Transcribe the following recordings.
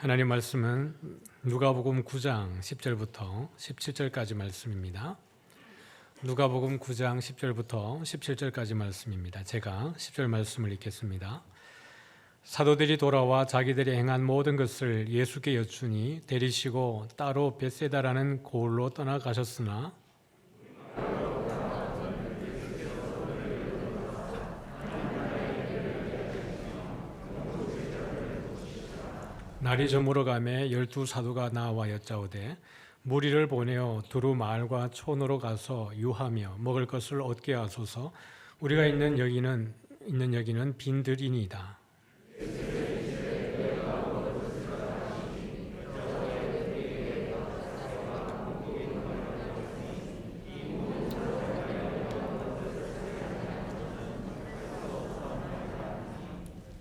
하나님 말씀은 누가복음 9장 10절부터 17절까지 말씀입니다. 누가복음 9장 10절부터 17절까지 말씀입니다. 제가 10절 말씀을 읽겠습니다. 사도들이 돌아와 자기들이 행한 모든 것을 예수께 여쭈니 데리시고 따로 벳세다라는 고을로 떠나가셨으나 날이 저물어가매 12 사도가 나와 여짜오되 무리를 보내어 두루 마을과 촌으로 가서 유하며 먹을 것을 얻게 하소서. 우리가 있는 여기는 빈들이니이다.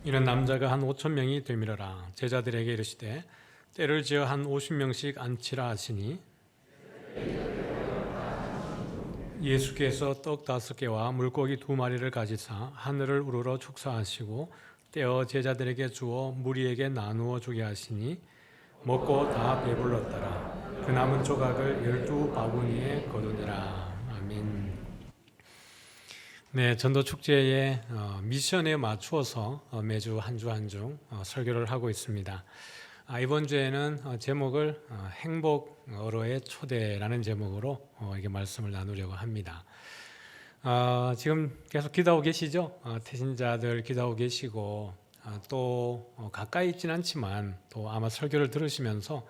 이는 남자가 한 5,000명이 되밀어라. 제자들에게 이르시되 때를 지어 한 50명씩 앉히라 하시니 예수께서 떡 5개와 물고기 2마리를 가지사 하늘을 우러러 축사하시고 떼어 제자들에게 주어 무리에게 나누어 주게 하시니 먹고 다 배불렀더라. 그 남은 조각을 12바구니에 거두니라. 아멘. 네, 전도 축제의 미션에 맞추어서 매주 한 주 한 주 설교를 하고 있습니다. 이번 주에는 제목을 행복어로의 초대라는 제목으로 이게 말씀을 나누려고 합니다. 지금 계속 기도하고 계시죠? 태신자들 기도하고 계시고 또 가까이 있지는 않지만 또 아마 설교를 들으시면서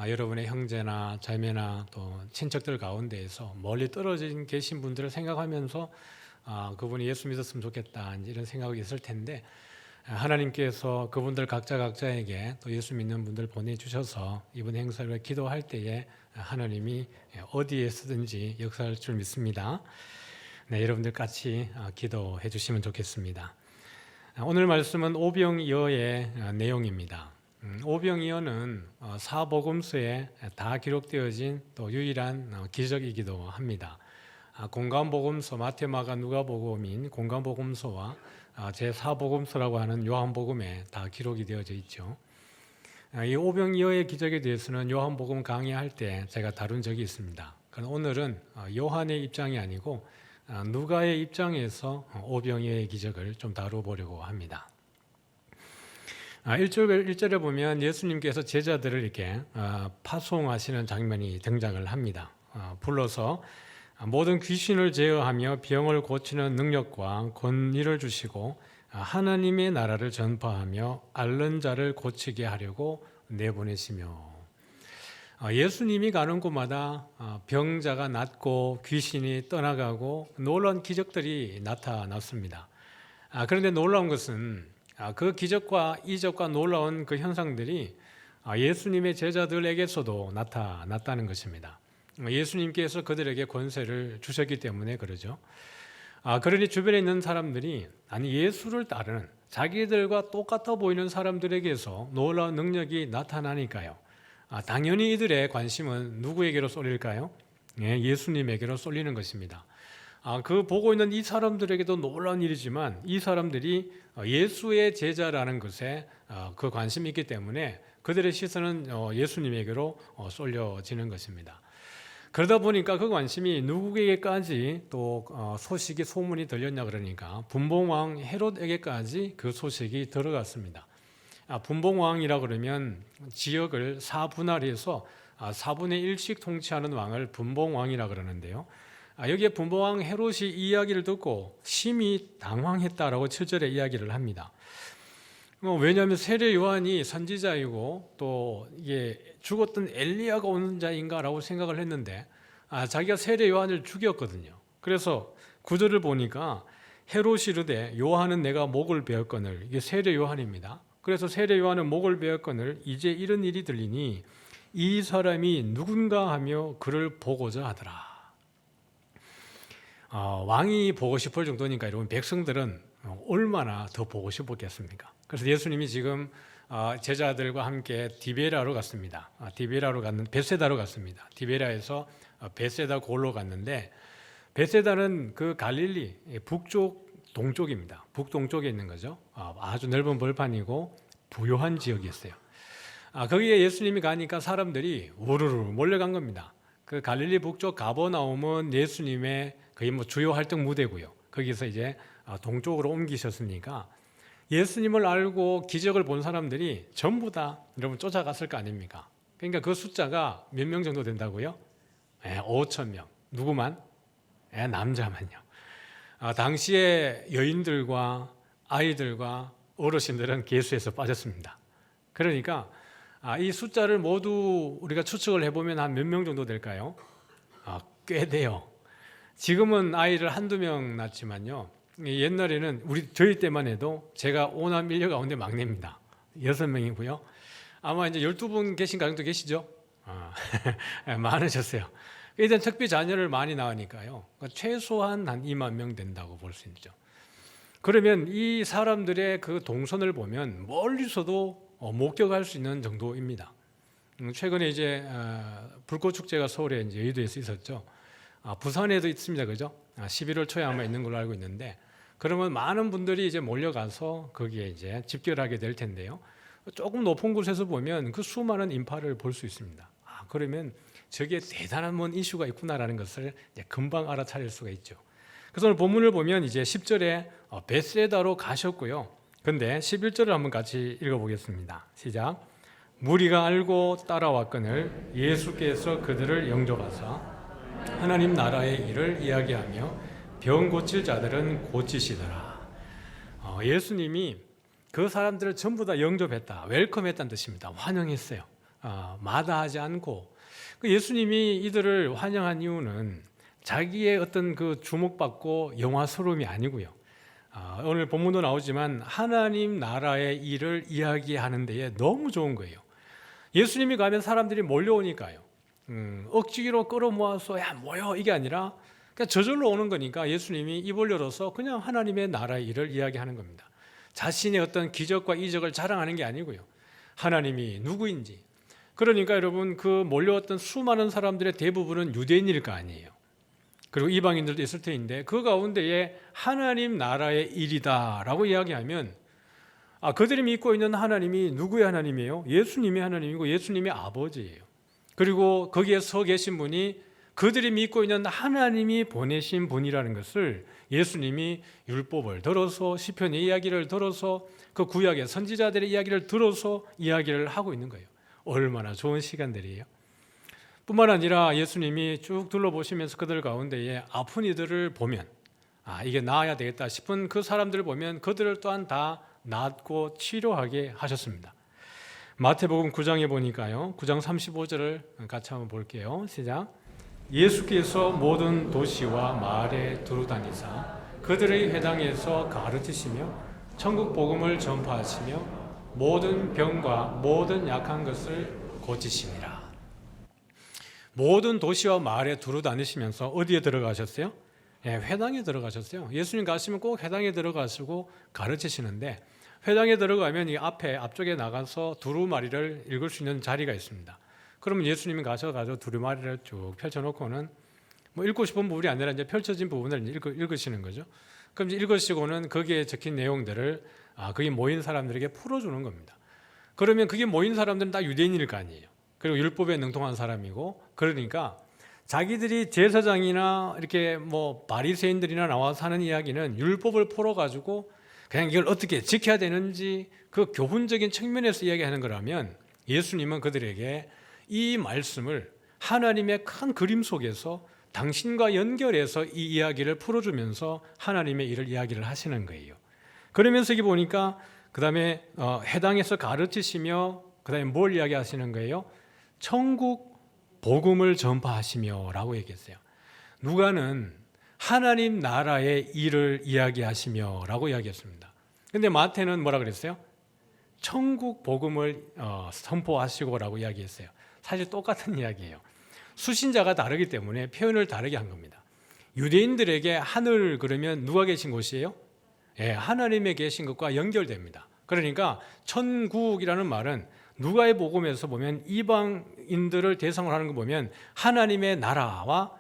여러분의 형제나 자매나 또 친척들 가운데에서 멀리 떨어진 계신 분들을 생각하면서 그분이 예수 믿었으면 좋겠다 이런 생각이 있을 텐데 하나님께서 그분들 각자에게 또 예수 믿는 분들 보내주셔서 이번 행사를 기도할 때에 하나님이 어디에 쓰든지 역사할 줄 믿습니다. 네, 여러분들 같이 기도해 주시면 좋겠습니다. 오늘 말씀은 오병이어의 내용입니다. 오병이어는 사복음서에 다 기록되어진 또 유일한 기적이기도 합니다. 공관복음서, 마태, 마가, 누가복음인 공관복음서와 제4복음서라고 하는 요한복음에 다 기록이 되어져 있죠. 이 오병이어의 기적에 대해서는 요한복음 강의할 때 제가 다룬 적이 있습니다. 그러나 오늘은 요한의 입장이 아니고 누가의 입장에서 오병이어의 기적을 좀 다뤄보려고 합니다. 1절에 보면 예수님께서 제자들을 이렇게 파송하시는 장면이 등장을 합니다. 불러서 모든 귀신을 제어하며 병을 고치는 능력과 권위를 주시고 하나님의 나라를 전파하며 앓는 자를 고치게 하려고 내보내시며 예수님이 가는 곳마다 병자가 낫고 귀신이 떠나가고 놀라운 기적들이 나타났습니다. 그런데 놀라운 것은 그 기적과 이적과 놀라운 그 현상들이 예수님의 제자들에게서도 나타났다는 것입니다. 예수님께서 그들에게 권세를 주셨기 때문에 그러죠. 그러니 주변에 있는 사람들이 예수를 따르는 자기들과 똑같아 보이는 사람들에게서 놀라운 능력이 나타나니까요. 당연히 이들의 관심은 누구에게로 쏠릴까요? 예수님에게로 쏠리는 것입니다. 그 보고 있는 이 사람들에게도 놀라운 일이지만 이 사람들이 예수의 제자라는 것에 그 관심이 있기 때문에 그들의 시선은 예수님에게로 쏠려지는 것입니다. 그러다 보니까 그 관심이 누구에게까지 또 소문이 들렸냐 그러니까 분봉왕 헤롯에게까지 그 소식이 들어갔습니다. 분봉왕이라 그러면 지역을 4분할해서 4분의 1씩 통치하는 왕을 분봉왕이라 그러는데요. 여기에 분봉왕 헤롯이 이 이야기를 듣고 심히 당황했다라고 7절에 이야기를 합니다. 왜냐하면 세례 요한이 선지자이고 또 이게 죽었던 엘리야가 오는 자인가라고 생각을 했는데 자기가 세례 요한을 죽였거든요. 그래서 구절을 보니까 헤롯이 이르되 요한은 내가 목을 베었거늘, 이게 세례 요한입니다. 그래서 세례 요한은 목을 베었거늘 이제 이런 일이 들리니 이 사람이 누군가 하며 그를 보고자 하더라. 왕이 보고 싶을 정도니까 여러분 백성들은 얼마나 더 보고 싶었겠습니까? 그래서 예수님이 지금 제자들과 함께 디베라로 갔습니다. 벳세다로 갔습니다. 디베라에서 벳세다 골로 갔는데 벳세다는 그 갈릴리 북쪽 동쪽입니다. 북동쪽에 있는 거죠. 아주 넓은 벌판이고 부요한 지역이었어요. 거기에 예수님이 가니까 사람들이 우르르 몰려간 겁니다. 그 갈릴리 북쪽 가버나움은 예수님의 거의 뭐 주요 활동 무대고요. 거기서 이제 동쪽으로 옮기셨으니까 예수님을 알고 기적을 본 사람들이 전부 다 여러분 쫓아갔을 거 아닙니까? 그러니까 그 숫자가 몇 명 정도 된다고요? 5천 명. 누구만? 남자만요. 당시에 여인들과 아이들과 어르신들은 계수에서 빠졌습니다. 그러니까 이 숫자를 모두 우리가 추측을 해보면 한 몇 명 정도 될까요? 꽤 돼요. 지금은 아이를 한두 명 낳지만요. 옛날에는 저희 때만 해도 제가 오남 1녀 가운데 막내입니다. 6명이고요. 아마 이제 12분 계신 가정도 계시죠? 많으셨어요. 일단 특비 자녀를 많이 낳으니까요. 그러니까 최소한 한 2만 명 된다고 볼 수 있죠. 그러면 이 사람들의 그 동선을 보면 멀리서도 목격할 수 있는 정도입니다. 최근에 이제 불꽃 축제가 서울에 이제 여의도에서 있었죠. 부산에도 있습니다, 그죠? 11월 초에 아마 있는 걸로 알고 있는데, 그러면 많은 분들이 이제 몰려가서 거기에 이제 집결하게 될 텐데요. 조금 높은 곳에서 보면 그 수많은 인파를 볼 수 있습니다. 그러면 저게 대단한 뭔 이슈가 있구나라는 것을 이제 금방 알아차릴 수가 있죠. 그래서 오늘 본문을 보면 이제 10절에 벳세다로 가셨고요. 근데 11절을 한번 같이 읽어보겠습니다. 시작. 무리가 알고 따라왔거늘 예수께서 그들을 영접하사 하나님 나라의 일을 이야기하며 병 고칠 자들은 고치시더라. 예수님이 그 사람들을 전부 다 영접했다, 웰컴했다는 뜻입니다. 환영했어요. 마다하지 않고. 예수님이 이들을 환영한 이유는 자기의 어떤 그 주목받고 영화스러움이 아니고요. 오늘 본문도 나오지만 하나님 나라의 일을 이야기하는 데에 너무 좋은 거예요. 예수님이 가면 사람들이 몰려오니까요. 억지로 끌어모아서 야 모여 이게 아니라 그냥 저절로 오는 거니까 예수님이 입을 열어서 그냥 하나님의 나라의 일을 이야기하는 겁니다. 자신의 어떤 기적과 이적을 자랑하는 게 아니고요. 하나님이 누구인지. 그러니까 여러분 그 몰려왔던 수많은 사람들의 대부분은 유대인일 거 아니에요. 그리고 이방인들도 있을 테인데 그 가운데에 하나님 나라의 일이다라고 이야기하면 그들이 믿고 있는 하나님이 누구의 하나님이에요? 예수님의 하나님이고 예수님의 아버지예요. 그리고 거기에 서 계신 분이 그들이 믿고 있는 하나님이 보내신 분이라는 것을 예수님이 율법을 들어서 시편의 이야기를 들어서 그 구약의 선지자들의 이야기를 들어서 이야기를 하고 있는 거예요. 얼마나 좋은 시간들이에요. 뿐만 아니라 예수님이 쭉 둘러보시면서 그들 가운데에 아픈 이들을 보면 이게 나아야 되겠다 싶은 그 사람들을 보면 그들을 또한 다 낫고 치료하게 하셨습니다. 마태복음 9장에 보니까요. 9장 35절을 같이 한번 볼게요. 시작. 예수께서 모든 도시와 마을에 두루다니사 그들의 회당에서 가르치시며 천국 복음을 전파하시며 모든 병과 모든 약한 것을 고치시니라. 모든 도시와 마을에 두루다니시면서 어디에 들어가셨어요? 회당에 들어가셨어요. 예수님 가시면 꼭 회당에 들어가시고 가르치시는데 회당에 들어가면 이 앞쪽에 나가서 두루마리를 읽을 수 있는 자리가 있습니다. 그러면 예수님이 가셔가지고 두루마리를 쭉 펼쳐놓고는 뭐 읽고 싶은 부분이 아니라 이제 펼쳐진 부분을 읽으시는 거죠. 그럼 이제 읽으시고는 거기에 적힌 내용들을 거기 모인 사람들에게 풀어주는 겁니다. 그러면 그게 모인 사람들은 다 유대인일 거 아니에요. 그리고 율법에 능통한 사람이고 그러니까 자기들이 제사장이나 이렇게 뭐 바리새인들이나 나와서 하는 이야기는 율법을 풀어가지고 그냥 이걸 어떻게 지켜야 되는지 그 교훈적인 측면에서 이야기하는 거라면 예수님은 그들에게 이 말씀을 하나님의 큰 그림 속에서 당신과 연결해서 이 이야기를 풀어주면서 하나님의 일을 이야기를 하시는 거예요. 그러면서 여기 보니까 그 다음에 해당해서 가르치시며 그 다음에 뭘 이야기하시는 거예요? 천국 복음을 전파하시며 라고 얘기했어요. 누가는 하나님 나라의 일을 이야기하시며 라고 이야기했습니다. 근데 마태는 뭐라 그랬어요? 천국 복음을 선포하시고 라고 이야기했어요. 사실 똑같은 이야기예요. 수신자가 다르기 때문에 표현을 다르게 한 겁니다. 유대인들에게 하늘 그러면 누가 계신 곳이에요? 하나님에 계신 것과 연결됩니다. 그러니까 천국이라는 말은 누가의 복음에서 보면 이방인들을 대상으로 하는 거 보면 하나님의 나라와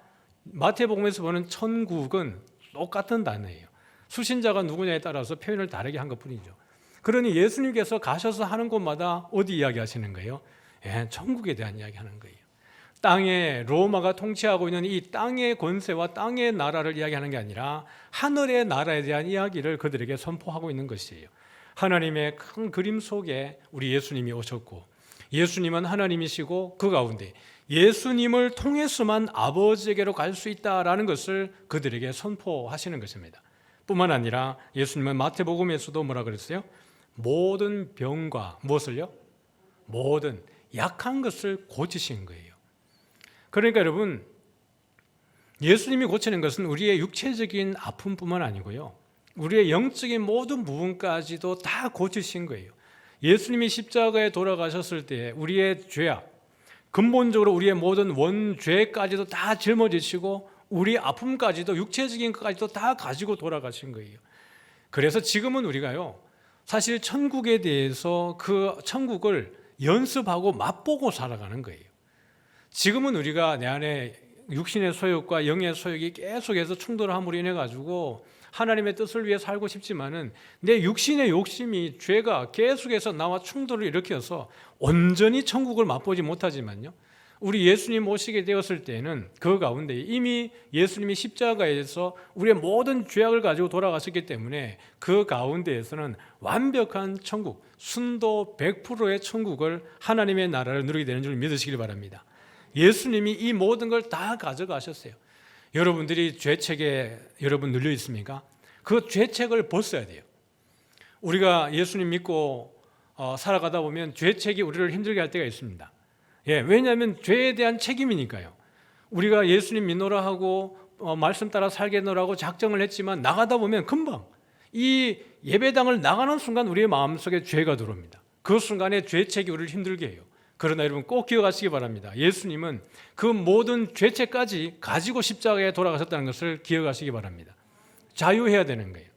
마태복음에서 보는 천국은 똑같은 단어예요. 수신자가 누구냐에 따라서 표현을 다르게 한 것뿐이죠. 그러니 예수님께서 가셔서 하는 곳마다 어디 이야기하시는 거예요? 천국에 대한 이야기하는 거예요. 땅에 로마가 통치하고 있는 이 땅의 권세와 땅의 나라를 이야기하는 게 아니라 하늘의 나라에 대한 이야기를 그들에게 선포하고 있는 것이에요. 하나님의 큰 그림 속에 우리 예수님이 오셨고, 예수님은 하나님이시고 그 가운데 예수님을 통해서만 아버지에게로 갈 수 있다라는 것을 그들에게 선포하시는 것입니다. 뿐만 아니라 예수님은 마태복음에서도 뭐라 그랬어요? 모든 병과 무엇을요? 모든 약한 것을 고치신 거예요. 그러니까 여러분, 예수님이 고치는 것은 우리의 육체적인 아픔뿐만 아니고요, 우리의 영적인 모든 부분까지도 다 고치신 거예요. 예수님이 십자가에 돌아가셨을 때 우리의 죄악, 근본적으로 우리의 모든 원죄까지도 다 짊어지시고 우리 아픔까지도, 육체적인 것까지도 다 가지고 돌아가신 거예요. 그래서 지금은 우리가요, 사실 천국에 대해서 그 천국을 연습하고 맛보고 살아가는 거예요. 지금은 우리가 내 안에 육신의 소욕과 영의 소욕이 계속해서 충돌함으로 인해 가지고 하나님의 뜻을 위해 살고 싶지만은 내 육신의 욕심이, 죄가 계속해서 나와 충돌을 일으켜서 온전히 천국을 맛보지 못하지만요, 우리 예수님 모시게 되었을 때는 그 가운데 이미 예수님이 십자가에서 우리의 모든 죄악을 가지고 돌아가셨기 때문에 그 가운데에서는 완벽한 천국, 순도 100%의 천국을, 하나님의 나라를 누리게 되는 줄 믿으시길 바랍니다. 예수님이 이 모든 걸 다 가져가셨어요. 여러분들이 죄책에 여러분 눌려 있습니까? 그 죄책을 벗어야 돼요. 우리가 예수님 믿고 살아가다 보면 죄책이 우리를 힘들게 할 때가 있습니다. 왜냐하면 죄에 대한 책임이니까요. 우리가 예수님 믿노라 하고 말씀 따라 살겠노라고 작정을 했지만 나가다 보면 금방 이 예배당을 나가는 순간 우리의 마음속에 죄가 들어옵니다. 그 순간에 죄책이 우리를 힘들게 해요. 그러나 여러분 꼭 기억하시기 바랍니다. 예수님은 그 모든 죄책까지 가지고 십자가에 돌아가셨다는 것을 기억하시기 바랍니다. 자유해야 되는 거예요.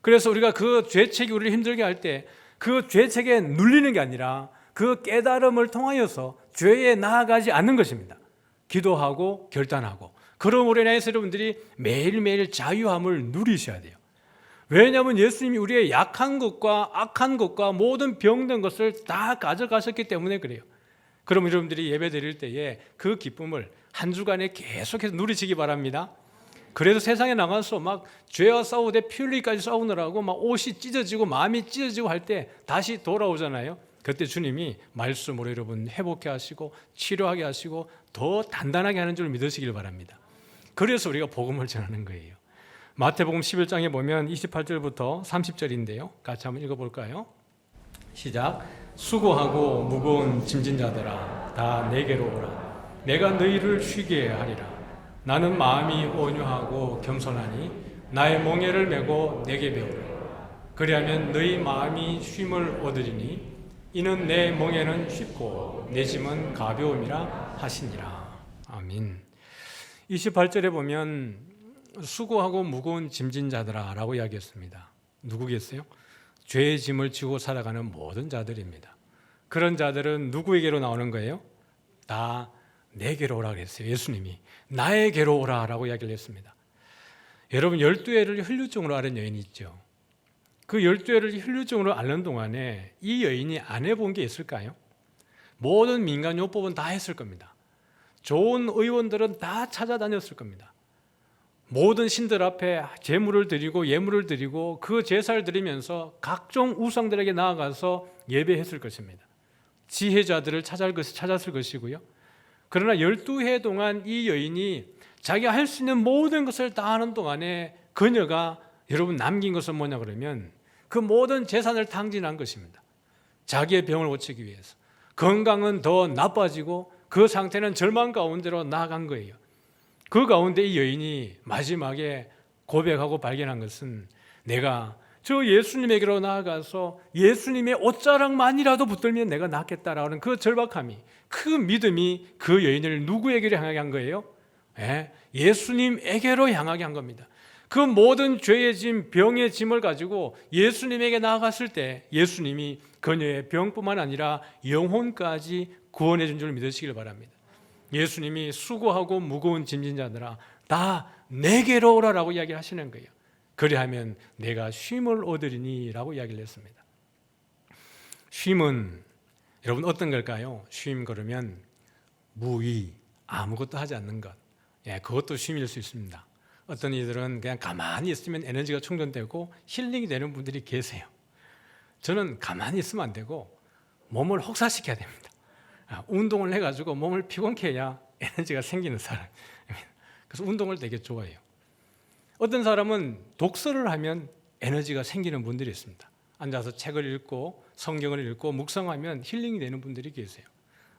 그래서 우리가 그 죄책이 우리를 힘들게 할 때 그 죄책에 눌리는 게 아니라 그 깨달음을 통하여서 죄에 나아가지 않는 것입니다. 기도하고 결단하고, 그러므로 인해서 여러분들이 매일매일 자유함을 누리셔야 돼요. 왜냐하면 예수님이 우리의 약한 것과 악한 것과 모든 병든 것을 다 가져가셨기 때문에 그래요. 그럼 여러분들이 예배 드릴 때에 그 기쁨을 한 주간에 계속해서 누리시기 바랍니다. 그래서 세상에 나가서 막 죄와 싸우되 피 흘리기까지 싸우느라고 막 옷이 찢어지고 마음이 찢어지고 할 때 다시 돌아오잖아요. 그때 주님이 말씀으로 여러분 회복해 하시고 치료하게 하시고 더 단단하게 하는 줄 믿으시길 바랍니다. 그래서 우리가 복음을 전하는 거예요. 마태복음 11장에 보면 28절부터 30절인데요. 같이 한번 읽어볼까요? 시작. 수고하고 무거운 짐진 자들아 다 내게로 오라. 내가 너희를 쉬게 하리라. 나는 마음이 온유하고 겸손하니 나의 멍에를 메고 내게 배우라. 그리하면 너희 마음이 쉼을 얻으리니 이는 내 멍에는 쉽고 내 짐은 가벼움이라 하시니라. 아멘. 28절에 보면 수고하고 무거운 짐진 자들아 라고 이야기했습니다. 누구겠어요? 죄의 짐을 지고 살아가는 모든 자들입니다. 그런 자들은 누구에게로 나오는 거예요? 다 내게로 오라 그랬어요. 예수님이 나에게로 오라 라고 이야기를 했습니다. 여러분 12회를 혈류증으로 앓은 여인이 있죠. 그 12회를 혈류증으로 앓는 동안에 이 여인이 안 해본 게 있을까요? 모든 민간요법은 다 했을 겁니다. 좋은 의원들은 다 찾아다녔을 겁니다. 모든 신들 앞에 제물을 드리고 예물을 드리고 그 제사를 드리면서 각종 우상들에게 나아가서 예배했을 것입니다. 지혜자들을 찾았을 것이고요. 그러나 12해 동안 이 여인이 자기가 할 수 있는 모든 것을 다 하는 동안에 그녀가 여러분 남긴 것은 뭐냐 그러면 그 모든 재산을 탕진한 것입니다. 자기의 병을 고치기 위해서. 건강은 더 나빠지고 그 상태는 절망 가운데로 나아간 거예요. 그 가운데 이 여인이 마지막에 고백하고 발견한 것은 내가 저 예수님에게로 나아가서 예수님의 옷자락만이라도 붙들면 내가 낫겠다라는 그 절박함이, 그 믿음이 그 여인을 누구에게로 향하게 한 거예요? 예수님에게로 향하게 한 겁니다. 그 모든 죄의 짐, 병의 짐을 가지고 예수님에게 나아갔을 때 예수님이 그녀의 병뿐만 아니라 영혼까지 구원해 준 줄 믿으시길 바랍니다. 예수님이 수고하고 무거운 짐진 자들아 다 내게로 오라라고 이야기를 하시는 거예요. 그리하면 내가 쉼을 얻으리니 라고 이야기를 했습니다. 쉼은 여러분 어떤 걸까요? 쉼 그러면 무의, 아무것도 하지 않는 것. 예, 그것도 쉼일 수 있습니다. 어떤 이들은 그냥 가만히 있으면 에너지가 충전되고 힐링이 되는 분들이 계세요. 저는 가만히 있으면 안 되고 몸을 혹사시켜야 됩니다. 운동을 해가지고 몸을 피곤케 해야 에너지가 생기는 사람입니다. 그래서 운동을 되게 좋아해요. 어떤 사람은 독서를 하면 에너지가 생기는 분들이 있습니다. 앉아서 책을 읽고 성경을 읽고 묵상하면 힐링이 되는 분들이 계세요.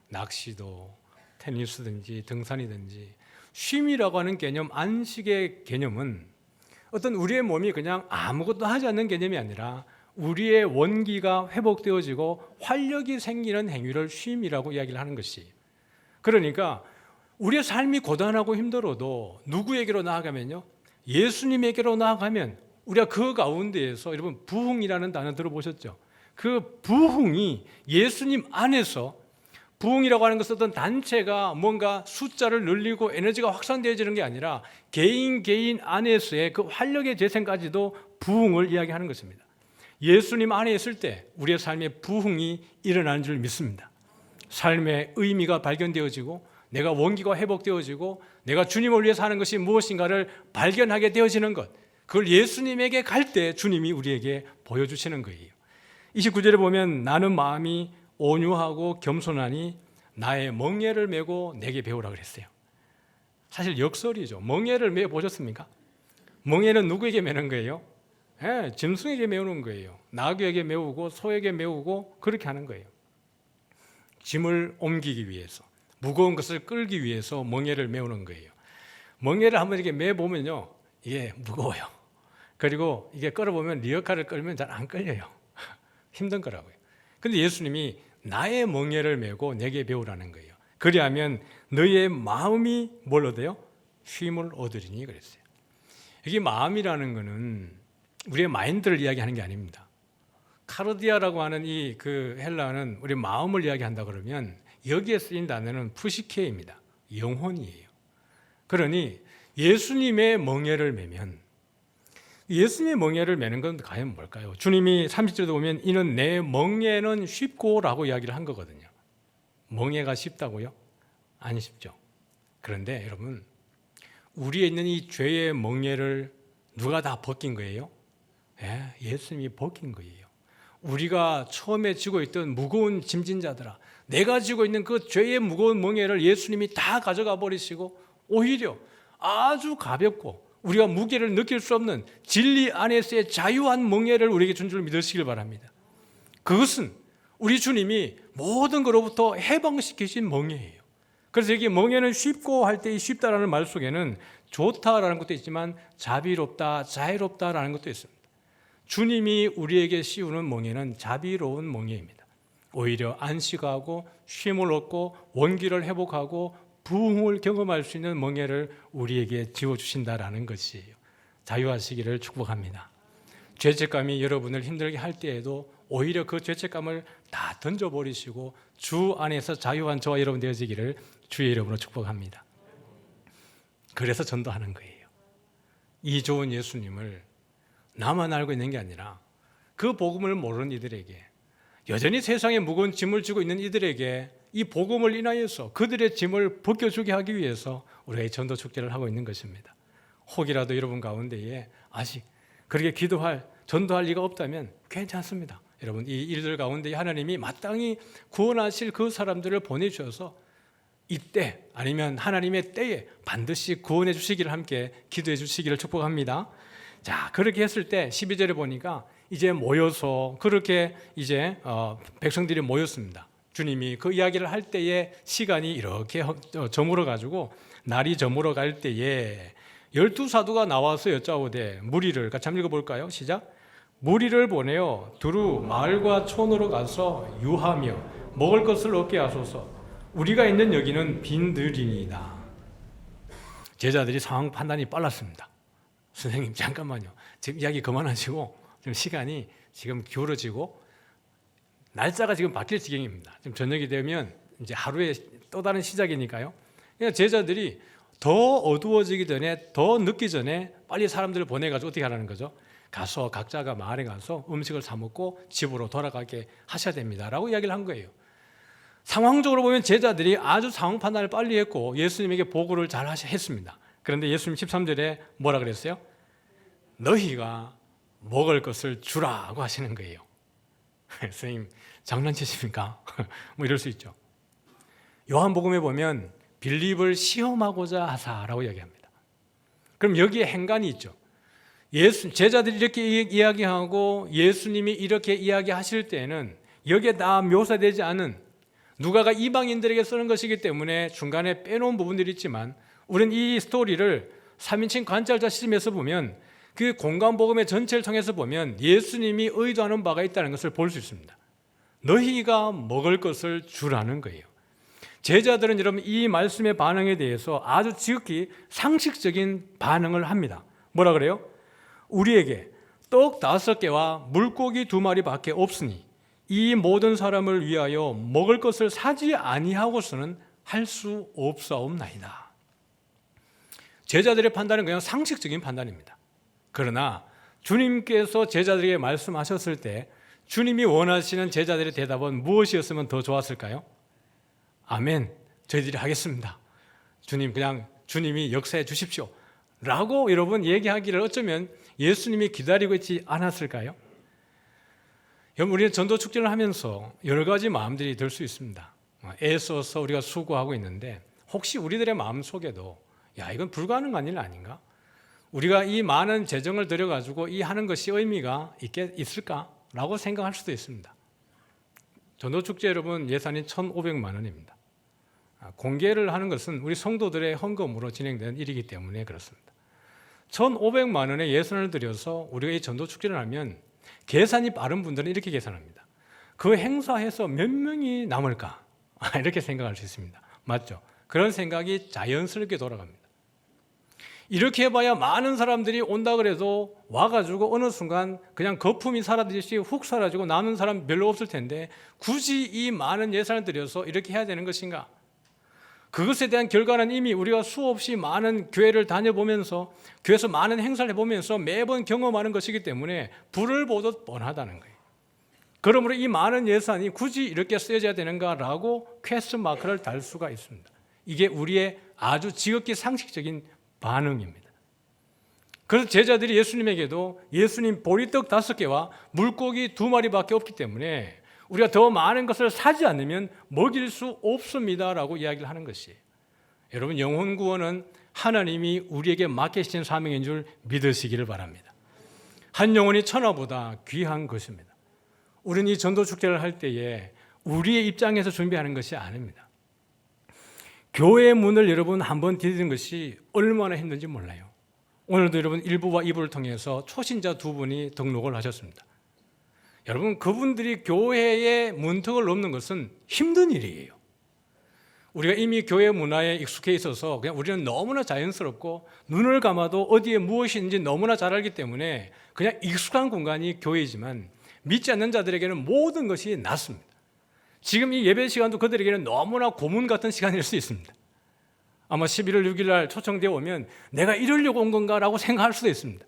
낚시도 테니스든지 등산이든지 쉼이라고 하는 개념, 안식의 개념은 어떤 우리의 몸이 그냥 아무것도 하지 않는 개념이 아니라 우리의 원기가 회복되어지고 활력이 생기는 행위를 쉼이라고 이야기를 하는 것이. 그러니까 우리의 삶이 고단하고 힘들어도 누구에게로 나아가면요, 예수님에게로 나아가면 우리가 그 가운데에서, 여러분 부흥이라는 단어 들어보셨죠? 그 부흥이 예수님 안에서, 부흥이라고 하는 것은 어떤 단체가 뭔가 숫자를 늘리고 에너지가 확산되어지는 게 아니라 개인 안에서의 그 활력의 재생까지도 부흥을 이야기하는 것입니다. 예수님 안에 있을 때 우리의 삶에 부흥이 일어나는 줄 믿습니다. 삶의 의미가 발견되어지고 내가 원기가 회복되어지고 내가 주님을 위해 사는 것이 무엇인가를 발견하게 되어지는 것, 그걸 예수님에게 갈 때 주님이 우리에게 보여주시는 거예요. 29절에 보면 나는 마음이 온유하고 겸손하니 나의 멍에를 메고 내게 배우라 그랬어요. 사실 역설이죠. 멍에를 메어 보셨습니까? 멍에는 누구에게 메는 거예요? 짐승에게 메우는 거예요. 나귀에게 메우고 소에게 메우고 그렇게 하는 거예요. 짐을 옮기기 위해서, 무거운 것을 끌기 위해서 멍에를 메우는 거예요. 멍에를 한번 이렇게 메보면요, 이게 무거워요. 그리고 이게 끌어보면 리어카를 끌면 잘 안 끌려요. 힘든 거라고요. 근데 예수님이 나의 멍에를 메고 내게 배우라는 거예요. 그리하면 너의 마음이 뭘 얻어요? 쉼을 얻으리니 그랬어요. 이게 마음이라는 거는 우리의 마인드를 이야기하는 게 아닙니다. 카르디아라고 하는 이 그 헬라어는 우리 마음을 이야기한다 그러면 여기에 쓰인 단어는 푸시케입니다. 영혼이에요. 그러니 예수님의 멍에를 메면, 예수님의 멍에를 메는 건 과연 뭘까요? 주님이 30절에 보면 이는 내 멍에는 쉽고라고 이야기를 한 거거든요. 멍에가 쉽다고요? 안 쉽죠. 그런데 여러분, 우리에 있는 이 죄의 멍에를 누가 다 벗긴 거예요? 예수님이 벗긴 거예요. 우리가 처음에 지고 있던 무거운 짐진 자들아, 내가 지고 있는 그 죄의 무거운 멍에를 예수님이 다 가져가 버리시고 오히려 아주 가볍고 우리가 무게를 느낄 수 없는 진리 안에서의 자유한 멍에를 우리에게 준 줄 믿으시길 바랍니다. 그것은 우리 주님이 모든 것로부터 해방시키신 멍에예요. 그래서 여기 멍에는 쉽고 할 때 이 쉽다라는 말 속에는 좋다라는 것도 있지만 자비롭다, 자애롭다라는 것도 있습니다. 주님이 우리에게 씌우는 멍에는 자비로운 멍에입니다. 오히려 안식하고 쉼을 얻고 원기를 회복하고 부흥을 경험할 수 있는 멍에를 우리에게 지어주신다라는 것이에요. 자유하시기를 축복합니다. 죄책감이 여러분을 힘들게 할 때에도 오히려 그 죄책감을 다 던져버리시고 주 안에서 자유한 저와 여러분 되어지기를 주의 이름으로 축복합니다. 그래서 전도하는 거예요. 이 좋은 예수님을 나만 알고 있는 게 아니라 그 복음을 모르는 이들에게, 여전히 세상에 무거운 짐을 지고 있는 이들에게 이 복음을 인하여서 그들의 짐을 벗겨주게 하기 위해서 우리가 이 전도 축제를 하고 있는 것입니다. 혹이라도 여러분 가운데에 아직 그렇게 기도할, 전도할 리가 없다면 괜찮습니다. 여러분, 이 일들 가운데 하나님이 마땅히 구원하실 그 사람들을 보내주셔서 이때 아니면 하나님의 때에 반드시 구원해 주시기를 함께 기도해 주시기를 축복합니다. 자, 그렇게 했을 때 12절에 보니까 이제 모여서 그렇게 이제 백성들이 모였습니다. 주님이 그 이야기를 할 때에 시간이 이렇게 저물어 가지고 날이 저물어 갈 때에 12사도가 나와서 여짜오되 무리를 같이 한번 읽어볼까요? 시작. 무리를 보내어 두루 마을과 촌으로 가서 유하며 먹을 것을 얻게 하소서. 우리가 있는 여기는 빈들이니이다. 제자들이 상황 판단이 빨랐습니다. 선생님 잠깐만요. 지금 이야기 그만하시고 지금 시간이 지금 기울어지고 날짜가 지금 바뀔 지경입니다. 지금 저녁이 되면 이제 하루의 또 다른 시작이니까요. 그러니까 제자들이 더 어두워지기 전에, 더 늦기 전에 빨리 사람들을 보내가지고 어떻게 하라는 거죠? 가서 각자가 마을에 가서 음식을 사 먹고 집으로 돌아가게 하셔야 됩니다라고 이야기를 한 거예요. 상황적으로 보면 제자들이 아주 상황 판단을 빨리 했고 예수님에게 보고를 잘 했습니다. 그런데 예수님 13절에 뭐라 그랬어요? 너희가 먹을 것을 주라고 하시는 거예요. 선생님 장난치십니까? 뭐 이럴 수 있죠. 요한복음에 보면 빌립을 시험하고자 하사라고 이야기합니다. 그럼 여기에 행간이 있죠. 제자들이 이렇게 이야기하고 예수님이 이렇게 이야기하실 때에는 여기에 다 묘사되지 않은 누가가 이방인들에게 쓰는 것이기 때문에 중간에 빼놓은 부분들이 있지만 우리는 이 스토리를 3인칭 관찰자 시점에서 보면 그 공간복음의 전체를 통해서 보면 예수님이 의도하는 바가 있다는 것을 볼 수 있습니다. 너희가 먹을 것을 주라는 거예요. 제자들은 여러분 이 말씀의 반응에 대해서 아주 지극히 상식적인 반응을 합니다. 뭐라 그래요? 우리에게 떡 5개와 물고기 2마리밖에 없으니 이 모든 사람을 위하여 먹을 것을 사지 아니하고서는 할 수 없사옵나이다. 제자들의 판단은 그냥 상식적인 판단입니다. 그러나 주님께서 제자들에게 말씀하셨을 때 주님이 원하시는 제자들의 대답은 무엇이었으면 더 좋았을까요? 아멘, 저희들이 하겠습니다. 주님, 그냥 주님이 역사해 주십시오 라고 여러분 얘기하기를 어쩌면 예수님이 기다리고 있지 않았을까요? 여러분, 우리는 전도축제를 하면서 여러 가지 마음들이 들 수 있습니다. 애써서 우리가 수고하고 있는데 혹시 우리들의 마음 속에도 야, 이건 불가능한 일 아닌가? 우리가 이 많은 재정을 들여가지고 이 하는 것이 의미가 있을까라고 생각할 수도 있습니다. 전도축제 여러분 예산이 1,500만 원입니다. 공개를 하는 것은 우리 성도들의 헌금으로 진행되는 일이기 때문에 그렇습니다. 1,500만 원의 예산을 들여서 우리가 이 전도축제를 하면 계산이 빠른 분들은 이렇게 계산합니다. 그 행사에서 몇 명이 남을까? 이렇게 생각할 수 있습니다. 맞죠? 그런 생각이 자연스럽게 돌아갑니다. 이렇게 해봐야 많은 사람들이 온다 그래도 와가지고 어느 순간 그냥 거품이 사라지듯이 훅 사라지고 남는 사람 별로 없을 텐데 굳이 이 많은 예산을 들여서 이렇게 해야 되는 것인가? 그것에 대한 결과는 이미 우리가 수없이 많은 교회를 다녀보면서 교회에서 많은 행사를 해보면서 매번 경험하는 것이기 때문에 불을 보듯 뻔하다는 거예요. 그러므로 이 많은 예산이 굳이 이렇게 쓰여져야 되는가라고 퀘스천 마크를 달 수가 있습니다. 이게 우리의 아주 지극히 상식적인 반응입니다. 그래서 제자들이 예수님에게도 예수님 보리떡 5개와 물고기 2마리밖에 없기 때문에 우리가 더 많은 것을 사지 않으면 먹일 수 없습니다라고 이야기를 하는 것이에요. 여러분, 영혼 구원은 하나님이 우리에게 맡기신 사명인 줄 믿으시기를 바랍니다. 한 영혼이 천하보다 귀한 것입니다. 우리는 이 전도 축제를 할 때에 우리의 입장에서 준비하는 것이 아닙니다. 교회의 문을 여러분 한번 디디는 것이 얼마나 힘든지 몰라요. 오늘도 여러분 1부와 2부를 통해서 초신자 2분이 등록을 하셨습니다. 여러분, 그분들이 교회의 문턱을 넘는 것은 힘든 일이에요. 우리가 이미 교회 문화에 익숙해 있어서 그냥 우리는 너무나 자연스럽고 눈을 감아도 어디에 무엇이 있는지 너무나 잘 알기 때문에 그냥 익숙한 공간이 교회이지만 믿지 않는 자들에게는 모든 것이 낯습니다. 지금 이 예배 시간도 그들에게는 너무나 고문 같은 시간일 수 있습니다. 아마 11월 6일 날 초청되어 오면 내가 이러려고 온 건가라고 생각할 수도 있습니다.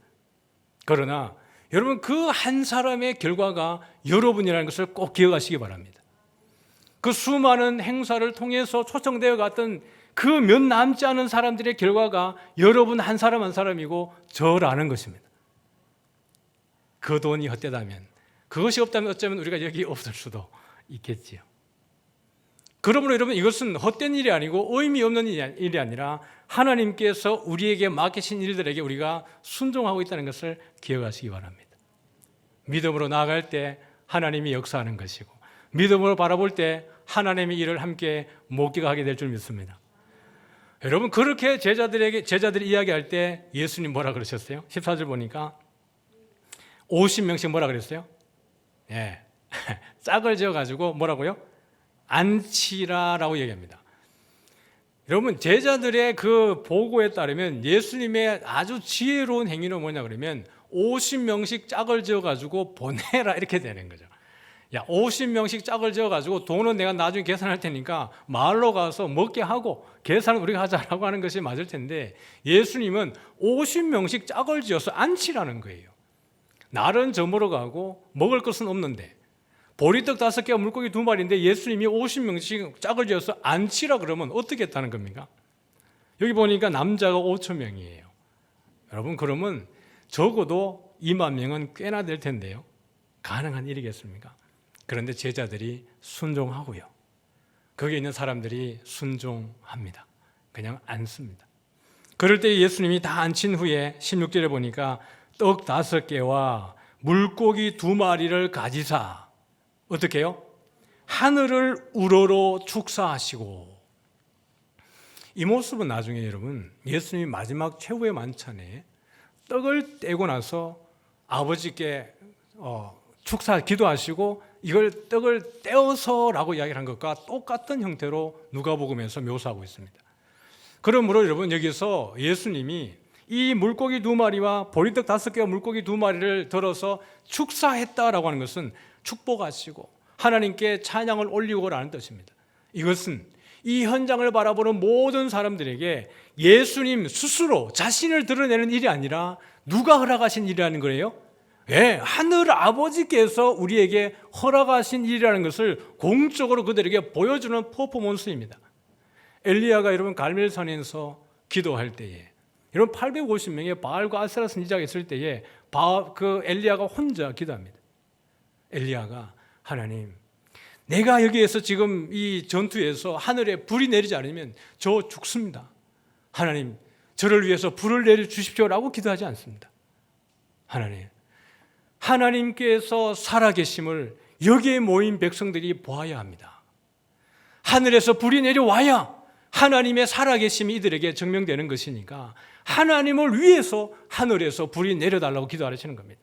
그러나 여러분, 그 한 사람의 결과가 여러분이라는 것을 꼭 기억하시기 바랍니다. 그 수많은 행사를 통해서 초청되어 갔던 그 몇 남지 않은 사람들의 결과가 여러분 한 사람 한 사람이고 저라는 것입니다. 그 돈이 헛되다면, 그것이 없다면 어쩌면 우리가 여기 없을 수도 있겠지요. 그러므로 여러분, 이것은 헛된 일이 아니고 의미 없는 일이 아니라 하나님께서 우리에게 맡기신 일들에게 우리가 순종하고 있다는 것을 기억하시기 바랍니다. 믿음으로 나아갈 때 하나님이 역사하는 것이고 믿음으로 바라볼 때 하나님의 일을 함께 목격하게 될 줄 믿습니다. 여러분, 그렇게 제자들이 이야기할 때 예수님 뭐라 그러셨어요? 14절 보니까 50명씩 뭐라 그랬어요? 예. 짝을 지어가지고 뭐라고요? 안치라라고 얘기합니다. 여러분, 제자들의 그 보고에 따르면 예수님의 아주 지혜로운 행위는 뭐냐 그러면 50명씩 짝을 지어가지고 보내라 이렇게 되는 거죠. 야, 50명씩 짝을 지어가지고 돈은 내가 나중에 계산할 테니까 마을로 가서 먹게 하고 계산은 우리가 하자라고 하는 것이 맞을 텐데 예수님은 50명씩 짝을 지어서 안치라는 거예요. 날은 저물어 가고 먹을 것은 없는데 보리떡 5개와 물고기 2마리인데 예수님이 50명씩 짝을 지어서 안치라 그러면 어떻게 했다는 겁니까? 여기 보니까 남자가 5천 명이에요. 여러분, 그러면 적어도 2만 명은 꽤나 될 텐데요. 가능한 일이겠습니까? 그런데 제자들이 순종하고요. 거기에 있는 사람들이 순종합니다. 그냥 앉습니다. 그럴 때 예수님이 다 앉힌 후에 16절에 보니까 떡 5개와 물고기 2마리를 가지사 어떻게 해요? 하늘을 우러러 축사하시고. 이 모습은 나중에 여러분 예수님이 마지막 최후의 만찬에 떡을 떼고 나서 아버지께 축사 기도하시고 이걸 떡을 떼어서라고 이야기를 한 것과 똑같은 형태로 누가복음에서 묘사하고 있습니다. 그러므로 여러분 여기서 예수님이 이 물고기 2마리와 보리떡 5개와 물고기 2마리를 들어서 축사했다라고 하는 것은 축복하시고 하나님께 찬양을 올리고라는 뜻입니다. 이것은 이 현장을 바라보는 모든 사람들에게 예수님 스스로 자신을 드러내는 일이 아니라 누가 허락하신 일이라는 거예요? 예, 하늘 아버지께서 우리에게 허락하신 일이라는 것을 공적으로 그들에게 보여주는 퍼포먼스입니다. 엘리야가 여러분 갈멜산에서 기도할 때에 여러분 850명의 바알과 아세라 선지자가 있을 때에 그 엘리야가 혼자 기도합니다. 엘리야가 하나님, 내가 여기에서 지금 이 전투에서 하늘에 불이 내리지 않으면 저 죽습니다. 하나님, 저를 위해서 불을 내려주십시오라고 기도하지 않습니다. 하나님께서 살아계심을 여기에 모인 백성들이 보아야 합니다. 하늘에서 불이 내려와야 하나님의 살아계심이 이들에게 증명되는 것이니까 하나님을 위해서 하늘에서 불이 내려달라고 기도하시는 겁니다.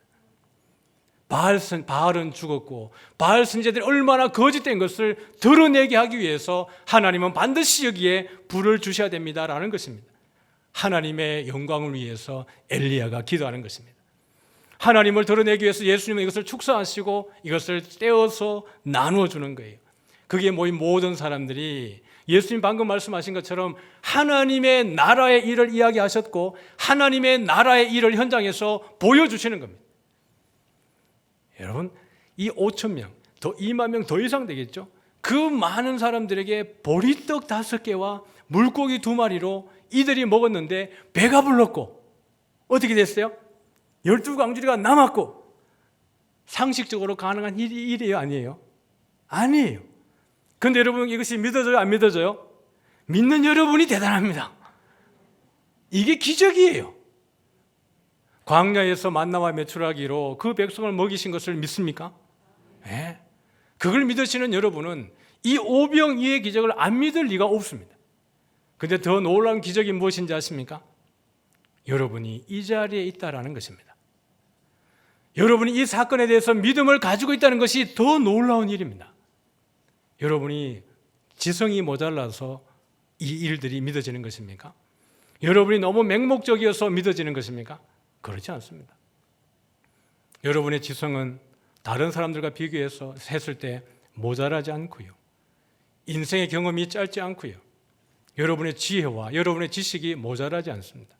바알은 죽었고 바알 선지자들이 얼마나 거짓된 것을 드러내게 하기 위해서 하나님은 반드시 여기에 불을 주셔야 됩니다라는 것입니다. 하나님의 영광을 위해서 엘리야가 기도하는 것입니다. 하나님을 드러내기 위해서 예수님은 이것을 축사하시고 이것을 떼어서 나누어 주는 거예요. 거기에 모인 모든 사람들이 예수님 방금 말씀하신 것처럼 하나님의 나라의 일을 이야기하셨고 하나님의 나라의 일을 현장에서 보여주시는 겁니다. 여러분, 이 5천 명, 더 2만 명 더 이상 되겠죠? 그 많은 사람들에게 보리떡 5개와 물고기 2마리로 이들이 먹었는데 배가 불렀고 어떻게 됐어요? 12광주리가 남았고 상식적으로 가능한 일이에요? 아니에요? 아니에요. 그런데 여러분 이것이 믿어져요? 안 믿어져요? 믿는 여러분이 대단합니다. 이게 기적이에요. 광야에서 만나와 메추라기로 그 백성을 먹이신 것을 믿습니까? 네. 그걸 믿으시는 여러분은 이 오병이의 기적을 안 믿을 리가 없습니다. 그런데 더 놀라운 기적이 무엇인지 아십니까? 여러분이 이 자리에 있다라는 것입니다. 여러분이 이 사건에 대해서 믿음을 가지고 있다는 것이 더 놀라운 일입니다. 여러분이 지성이 모자라서 이 일들이 믿어지는 것입니까? 여러분이 너무 맹목적이어서 믿어지는 것입니까? 그렇지 않습니다. 여러분의 지성은 다른 사람들과 비교해서 했을 때 모자라지 않고요. 인생의 경험이 짧지 않고요. 여러분의 지혜와 여러분의 지식이 모자라지 않습니다.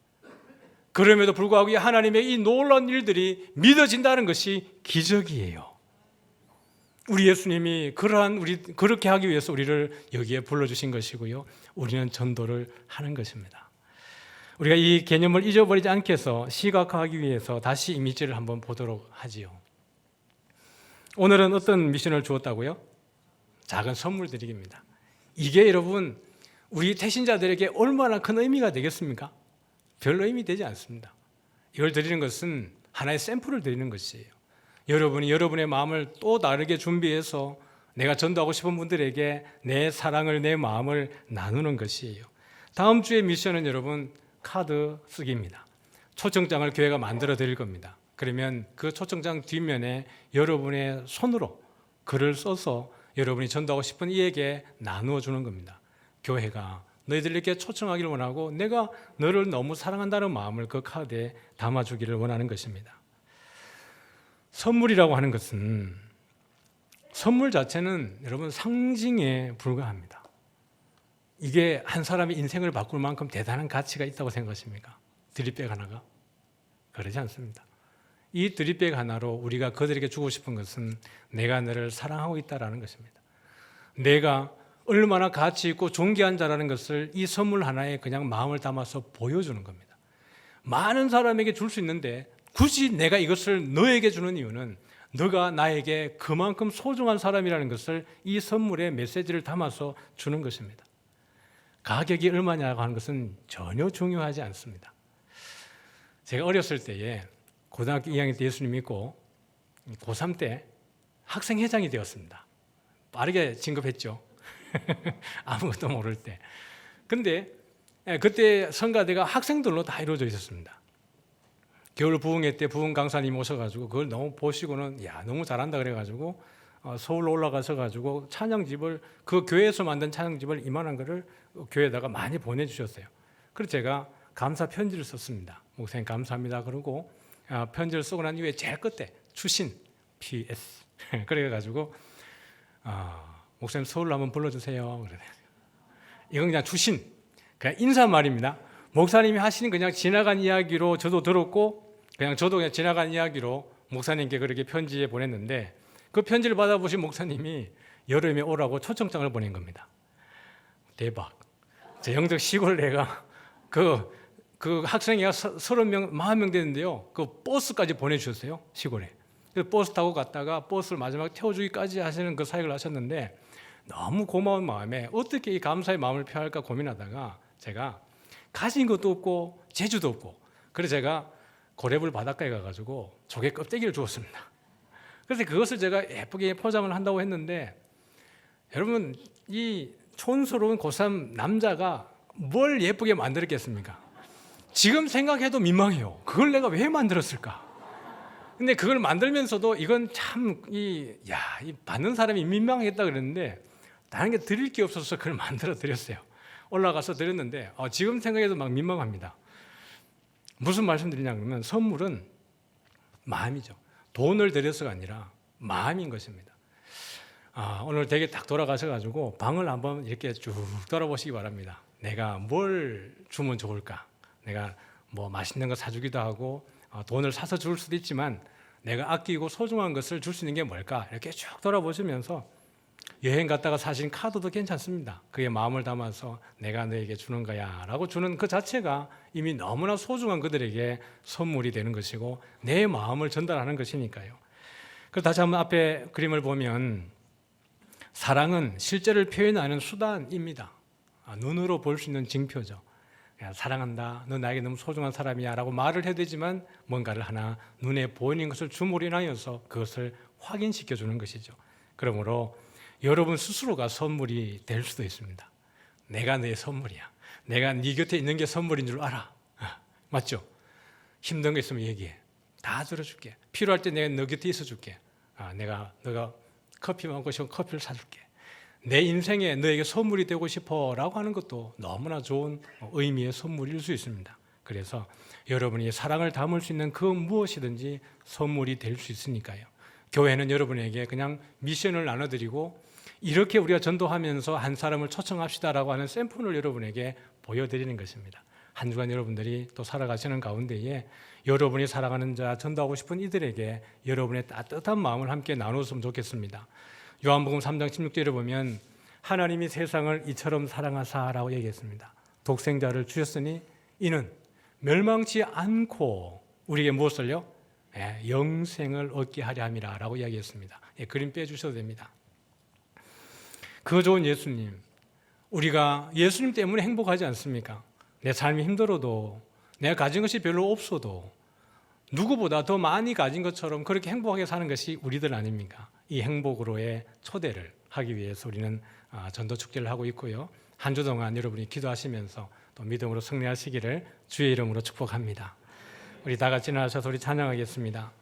그럼에도 불구하고 하나님의 이 놀라운 일들이 믿어진다는 것이 기적이에요. 우리 예수님이 그렇게 하기 위해서 우리를 여기에 불러주신 것이고요. 우리는 전도를 하는 것입니다. 우리가 이 개념을 잊어버리지 않게 해서 시각화하기 위해서 다시 이미지를 한번 보도록 하지요. 오늘은 어떤 미션을 주었다고요? 작은 선물 드리기입니다. 이게 여러분 우리 태신자들에게 얼마나 큰 의미가 되겠습니까? 별 의미 되지 않습니다. 이걸 드리는 것은 하나의 샘플을 드리는 것이에요. 여러분이 여러분의 마음을 또 다르게 준비해서 내가 전도하고 싶은 분들에게 내 사랑을, 내 마음을 나누는 것이에요. 다음 주의 미션은 여러분 카드 쓰기입니다. 초청장을 교회가 만들어 드릴 겁니다. 그러면 그 초청장 뒷면에 여러분의 손으로 글을 써서 여러분이 전도하고 싶은 이에게 나누어 주는 겁니다. 교회가 너희들에게 초청하기를 원하고 내가 너를 너무 사랑한다는 마음을 그 카드에 담아주기를 원하는 것입니다. 선물이라고 하는 것은 선물 자체는 여러분 상징에 불과합니다. 이게 한 사람의 인생을 바꿀 만큼 대단한 가치가 있다고 생각하십니까? 드립백 하나가? 그러지 않습니다. 이 드립백 하나로 우리가 그들에게 주고 싶은 것은 내가 너를 사랑하고 있다라는 것입니다. 내가 얼마나 가치 있고 존귀한 자라는 것을 이 선물 하나에 그냥 마음을 담아서 보여주는 겁니다. 많은 사람에게 줄 수 있는데 굳이 내가 이것을 너에게 주는 이유는 너가 나에게 그만큼 소중한 사람이라는 것을 이 선물의 메시지를 담아서 주는 것입니다. 가격이 얼마냐고 하는 것은 전혀 중요하지 않습니다. 제가 어렸을 때에 고등학교 2학년 때 예수님 믿고 고3 때 학생회장이 되었습니다. 빠르게 진급했죠. 아무것도 모를 때. 근데 그때 성가대가 학생들로 다 이루어져 있었습니다. 겨울 부흥회 때 부흥 강사님 오셔가지고 그걸 너무 보시고는 야 너무 잘한다 그래가지고 서울로 올라가셔가지고 찬양집을 그 교회에서 만든 찬양집을 이만한 거를 교회에다가 많이 보내주셨어요. 그래서 제가 감사 편지를 썼습니다. 목사님 감사합니다. 그러고 편지를 쓰고 난 이후에 제일 끝에 추신 PS 그래가지고 목사님 서울로 한번 불러주세요. 그래. 이건 그냥 추신 그냥 인사말입니다. 목사님이 하시는 그냥 지나간 이야기로 저도 들었고 저도 그냥 지나간 이야기로 목사님께 그렇게 편지에 보냈는데 그 편지를 받아보신 목사님이 여름에 오라고 초청장을 보낸 겁니다. 대박. 제 영적 시골 내가 그 학생이 30명, 40명 되는데요. 그 버스까지 보내주셨어요. 시골에. 그래서 버스 타고 갔다가 버스를 마지막에 태워주기까지 하시는 그 사역을 하셨는데 너무 고마운 마음에 어떻게 이 감사의 마음을 표할까 고민하다가 제가 가진 것도 없고 재주도 없고 그래서 제가 고래불 바닷가에 가가지고 조개 껍데기를 주었습니다. 그래서 그것을 제가 예쁘게 포장을 한다고 했는데 여러분 이 촌스러운 고3 남자가 뭘 예쁘게 만들었겠습니까? 지금 생각해도 민망해요. 그걸 내가 왜 만들었을까? 근데 그걸 만들면서도 이건 참 이 받는 사람이 민망했다 그랬는데 다른 게 드릴 게 없어서 그걸 만들어 드렸어요. 올라가서 드렸는데 지금 생각해도 막 민망합니다. 무슨 말씀 드리냐 그러면 선물은 마음이죠. 돈을 드려서가 아니라 마음인 것입니다. 오늘 댁에 딱 돌아가셔가지고 방을 한번 이렇게 쭉 돌아보시기 바랍니다. 내가 뭘 주면 좋을까? 내가 뭐 맛있는 거 사주기도 하고 돈을 사서 줄 수도 있지만 내가 아끼고 소중한 것을 줄 수 있는 게 뭘까? 이렇게 쭉 돌아보시면서 여행 갔다가 사신 카드도 괜찮습니다. 그게 마음을 담아서 내가 너에게 주는 거야 라고 주는 그 자체가 이미 너무나 소중한 그들에게 선물이 되는 것이고 내 마음을 전달하는 것이니까요. 그래서 다시 한번 앞에 그림을 보면 사랑은 실제를 표현하는 수단입니다. 눈으로 볼 수 있는 징표죠. 사랑한다, 너 나에게 너무 소중한 사람이야 라고 말을 해야 되지만 뭔가를 하나 눈에 보이는 것을 줌으로 인하여서 그것을 확인시켜주는 것이죠. 그러므로 여러분 스스로가 선물이 될 수도 있습니다. 내가 내 선물이야. 내가 네 곁에 있는 게 선물인 줄 알아. 맞죠? 힘든 거 있으면 얘기해. 다 들어줄게. 필요할 때 내가 너 곁에 있어줄게. 너가 커피 먹고 싶으면 커피를 사줄게. 내 인생에 너에게 선물이 되고 싶어 라고 하는 것도 너무나 좋은 의미의 선물일 수 있습니다. 그래서 여러분이 사랑을 담을 수 있는 그 무엇이든지 선물이 될 수 있으니까요. 교회는 여러분에게 그냥 미션을 나눠드리고 이렇게 우리가 전도하면서 한 사람을 초청합시다라고 하는 샘플을 여러분에게 보여드리는 것입니다. 한 주간 여러분들이 또 살아가시는 가운데에 여러분이 사랑하는 자, 전도하고 싶은 이들에게 여러분의 따뜻한 마음을 함께 나누었으면 좋겠습니다. 요한복음 3장 16절에 보면 하나님이 세상을 이처럼 사랑하사라고 얘기했습니다. 독생자를 주셨으니 이는 멸망치 않고 우리에게 무엇을요? 영생을 얻게 하려 함이라 라고 이야기했습니다. 그림 빼주셔도 됩니다. 그 좋은 예수님, 우리가 예수님 때문에 행복하지 않습니까? 내 삶이 힘들어도 내가 가진 것이 별로 없어도 누구보다 더 많이 가진 것처럼 그렇게 행복하게 사는 것이 우리들 아닙니까? 이 행복으로의 초대를 하기 위해서 우리는 전도 축제를 하고 있고요. 한 주 동안 여러분이 기도하시면서 또 믿음으로 승리하시기를 주의 이름으로 축복합니다. 우리 다 같이 나와서 우리 찬양하겠습니다.